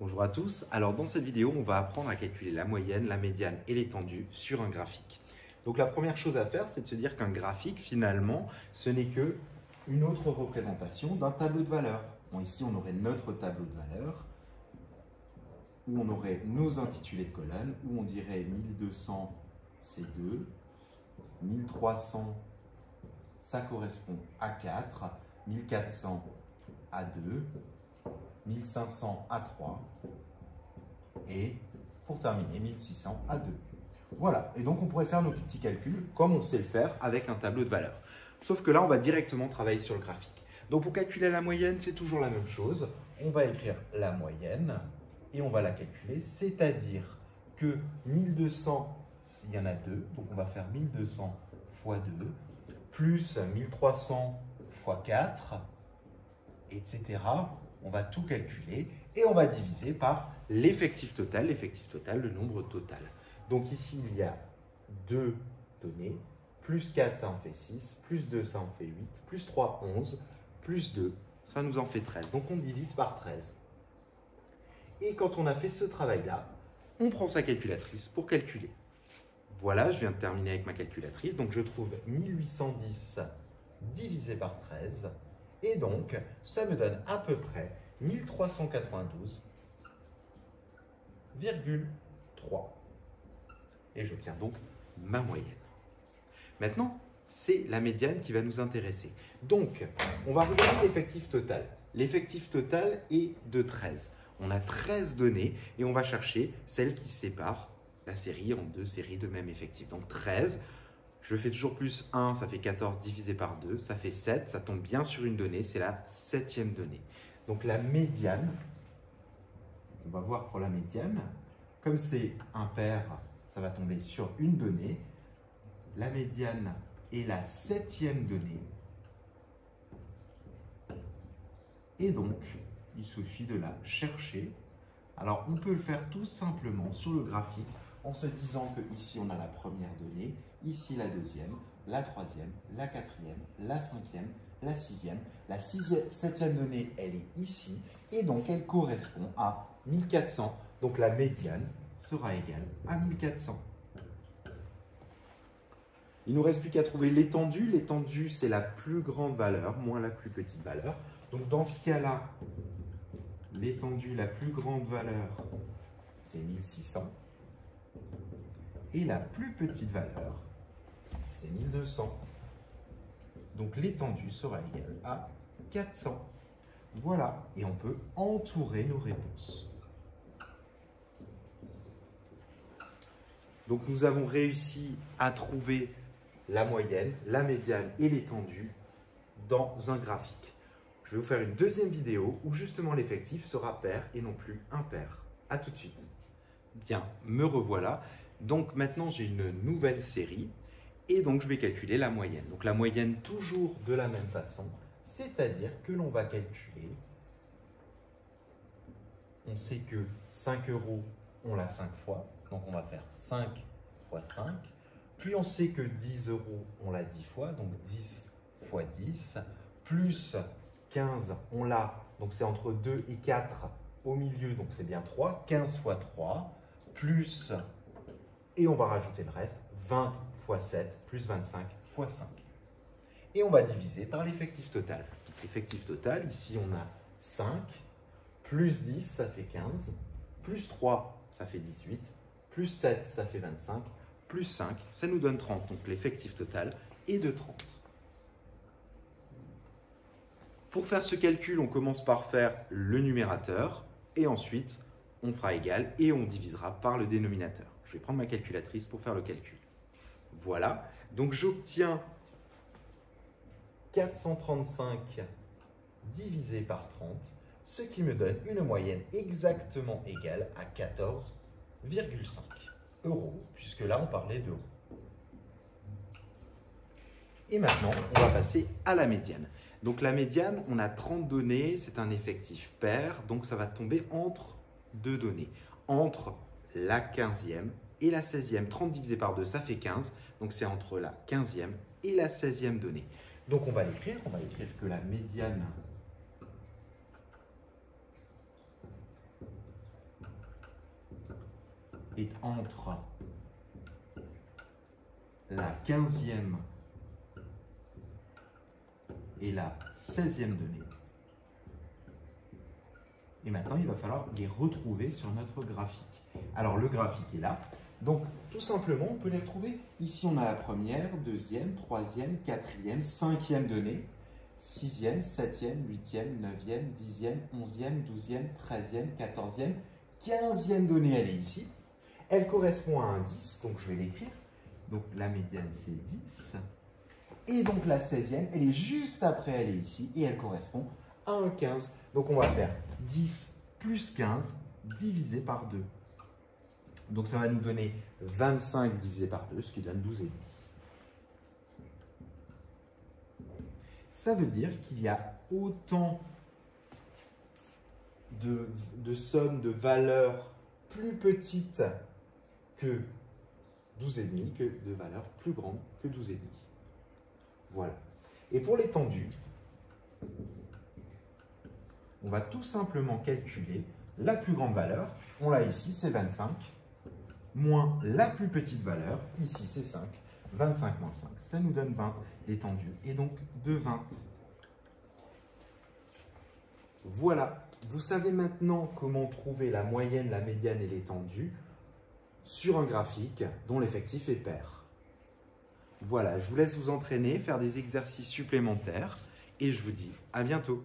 Bonjour à tous. Alors dans cette vidéo, on va apprendre à calculer la moyenne, la médiane et l'étendue sur un graphique. Donc la première chose à faire, c'est de se dire qu'un graphique, finalement, ce n'est que une autre représentation d'un tableau de valeurs. Bon, ici, on aurait notre tableau de valeurs, où on aurait nos intitulés de colonne, où on dirait 1200, c'est 2, 1300, ça correspond à 4, 1400 à 2, 1500 à 3 et pour terminer 1600 à 2. Voilà, et donc on pourrait faire nos petits calculs comme on sait le faire avec un tableau de valeurs. Sauf que là, on va directement travailler sur le graphique. Donc pour calculer la moyenne, c'est toujours la même chose. On va écrire la moyenne et on va la calculer, c'est-à-dire que 1200, il y en a 2, donc on va faire 1200 fois 2, plus 1300 fois 4, etc. On va tout calculer et on va diviser par l'effectif total, le nombre total. Donc ici, il y a 2 données, plus 4, ça en fait 6, plus 2, ça en fait 8, plus 3, 11, plus 2, ça nous en fait 13. Donc on divise par 13. Et quand on a fait ce travail-là, on prend sa calculatrice pour calculer. Voilà, je viens de terminer avec ma calculatrice. Donc je trouve 1810 divisé par 13. Et donc, ça me donne à peu près 1392,3. Et j'obtiens donc ma moyenne. Maintenant, c'est la médiane qui va nous intéresser. Donc, on va regarder l'effectif total. L'effectif total est de 13. On a 13 données et on va chercher celle qui sépare la série en deux séries de même effectif. Donc 13. Je fais toujours plus 1, ça fait 14 divisé par 2, ça fait 7, ça tombe bien sur une donnée, c'est la 7e donnée. Donc la médiane, on va voir pour la médiane, comme c'est impair, ça va tomber sur une donnée. La médiane est la 7e donnée. Et donc, il suffit de la chercher. Alors, on peut le faire tout simplement sur le graphique en se disant que ici on a la première donnée, ici la deuxième, la troisième, la quatrième, la cinquième, la sixième. La septième donnée, elle est ici et donc elle correspond à 1400. Donc la médiane sera égale à 1400. Il ne nous reste plus qu'à trouver l'étendue. L'étendue, c'est la plus grande valeur, moins la plus petite valeur. Donc dans ce cas-là, l'étendue, la plus grande valeur, c'est 1600. Et la plus petite valeur, c'est 1200. Donc l'étendue sera égale à 400. Voilà, et on peut entourer nos réponses. Donc nous avons réussi à trouver la moyenne, la médiane et l'étendue dans un graphique. Je vais vous faire une deuxième vidéo où justement l'effectif sera pair et non plus impair. A tout de suite. Bien, me revoilà. Donc maintenant, j'ai une nouvelle série et donc je vais calculer la moyenne. Donc la moyenne toujours de la même façon, c'est-à-dire que l'on va calculer, on sait que 5 euros, on l'a 5 fois, donc on va faire 5 fois 5. Puis on sait que 10 euros, on l'a 10 fois, donc 10 fois 10, plus 15, on l'a, donc c'est entre 2 et 4 au milieu, donc c'est bien 3, 15 fois 3, plus, et on va rajouter le reste, 20 fois 7, plus 25 fois 5. Et on va diviser par l'effectif total. L'effectif total, ici on a 5, plus 10, ça fait 15, plus 3, ça fait 18, plus 7, ça fait 25, plus 5, ça nous donne 30. Donc l'effectif total est de 30. Pour faire ce calcul, on commence par faire le numérateur et ensuite on fera égal et on divisera par le dénominateur. Je vais prendre ma calculatrice pour faire le calcul. Voilà, donc j'obtiens 435 divisé par 30, ce qui me donne une moyenne exactement égale à 14,5 euros, puisque là on parlait d'euros. Et maintenant, on va passer à la médiane. Donc la médiane, on a 30 données, c'est un effectif pair, donc ça va tomber entre deux données, entre la 15e et la 16e. 30 divisé par 2, ça fait 15, donc c'est entre la 15e et la 16e donnée. Donc on va l'écrire que la médiane est entre la 15e et la 16e donnée. Et maintenant, il va falloir les retrouver sur notre graphique. Alors, le graphique est là. Donc, tout simplement, on peut les retrouver. Ici, on a la première, deuxième, troisième, quatrième, cinquième donnée, sixième, septième, huitième, neuvième, dixième, onzième, douzième, treizième, quatorzième, quinzième donnée, elle est ici. Elle correspond à un 10, donc je vais l'écrire. Donc, la médiane, c'est 10. Et donc, la 16e, elle est juste après, elle est ici, et elle correspond à un 15. Donc, on va faire 10 plus 15 divisé par 2. Donc, ça va nous donner 25 divisé par 2, ce qui donne 12,5. Ça veut dire qu'il y a autant de sommes de valeurs plus petites que 12,5 que de valeurs plus grandes que 12,5. Voilà. Et pour l'étendue, on va tout simplement calculer la plus grande valeur. On l'a ici, c'est 25, moins la plus petite valeur, ici c'est 5. 25 moins 5, ça nous donne 20, l'étendue est donc de 20. Voilà, vous savez maintenant comment trouver la moyenne, la médiane et l'étendue sur un graphique dont l'effectif est pair. Voilà, je vous laisse vous entraîner, faire des exercices supplémentaires et je vous dis à bientôt.